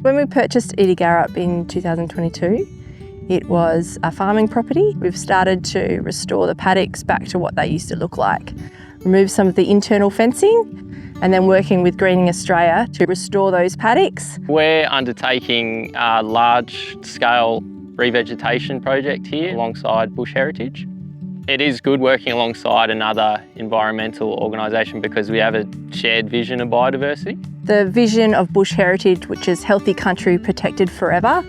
When we purchased Ediegarrup in 2022, it was a farming property. We've started to restore the paddocks back to what they used to look like, remove some of the internal fencing, and then working with Greening Australia to restore those paddocks. We're undertaking a large-scale revegetation project here alongside Bush Heritage. It is good working alongside another environmental organisation because we have a shared vision of biodiversity. The vision of Bush Heritage, which is healthy country protected forever,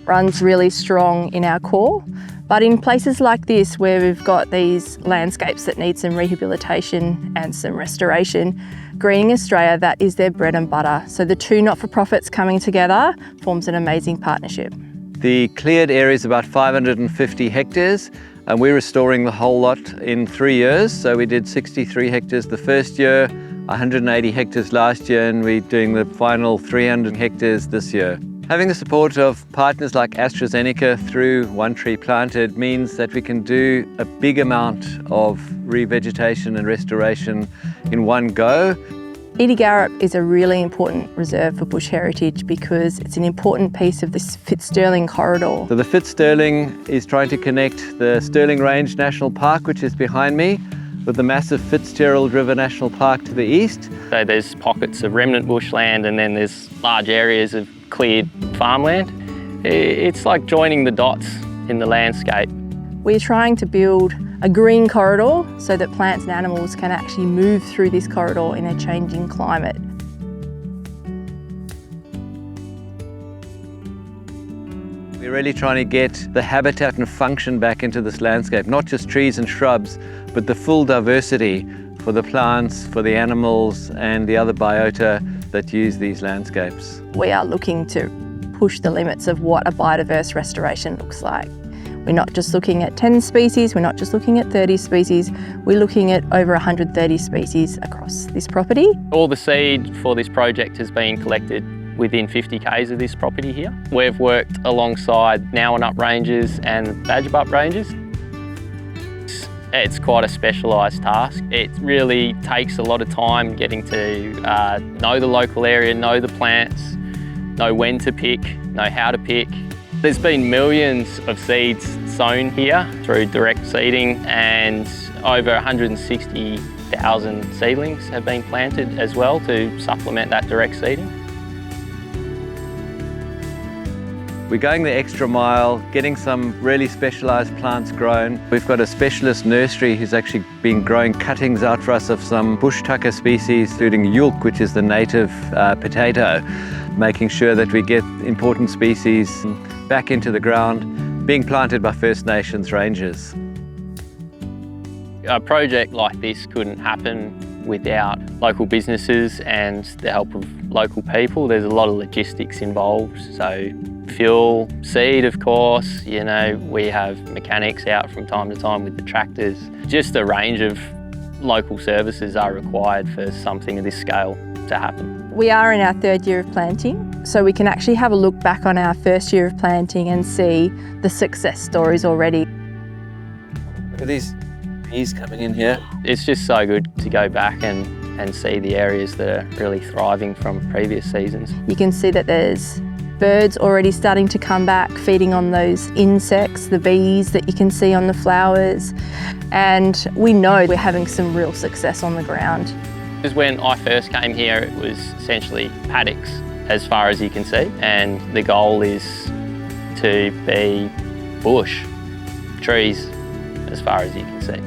runs really strong in our core. But in places like this, where we've got these landscapes that need some rehabilitation and some restoration, Greening Australia, that is their bread and butter. So the two not-for-profits coming together forms an amazing partnership. The cleared area is about 550 hectares, and we're restoring the whole lot in 3 years. So we did 63 hectares the first year, 180 hectares last year, and we're doing the final 300 hectares this year. Having the support of partners like AstraZeneca through One Tree Planted means that we can do a big amount of revegetation and restoration in one go. Ediegarrup is a really important reserve for Bush Heritage because it's an important piece of this Fitzsterling corridor. So the Fitzsterling is trying to connect the Stirling Range National Park, which is behind me, with the massive Fitzgerald River National Park to the east. So there's pockets of remnant bushland and then there's large areas of cleared farmland. It's like joining the dots in the landscape. We're trying to build a green corridor so that plants and animals can actually move through this corridor in a changing climate. We're really trying to get the habitat and function back into this landscape, not just trees and shrubs, but the full diversity for the plants, for the animals and the other biota that use these landscapes. We are looking to push the limits of what a biodiverse restoration looks like. We're not just looking at 10 species, we're not just looking at 30 species, we're looking at over 130 species across this property. All the seed for this project has been collected within 50 k's of this property here. We've worked alongside Nowanup Rangers and Badgebup Rangers. It's quite a specialised task. It really takes a lot of time getting to know the local area, know the plants, know when to pick, know how to pick. There's been millions of seeds sown here through direct seeding, and over 160,000 seedlings have been planted as well to supplement that direct seeding. We're going the extra mile, getting some really specialised plants grown. We've got a specialist nursery who's actually been growing cuttings out for us of some bush tucker species, including Ngoolyark, which is the native potato, making sure that we get important species back into the ground, being planted by First Nations rangers. A project like this couldn't happen without local businesses and the help of local people. There's a lot of logistics involved, so fuel, seed of course, you know, we have mechanics out from time to time with the tractors. Just a range of local services are required for something of this scale to happen. We are in our third year of planting, so we can actually have a look back on our first year of planting and see the success stories already. Look at these bees coming in here. It's just so good to go back and see the areas that are really thriving from previous seasons. You can see that there's birds already starting to come back, feeding on those insects, the bees that you can see on the flowers. And we know we're having some real success on the ground. Because when I first came here, it was essentially paddocks as far as you can see. And the goal is to be bush, trees as far as you can see.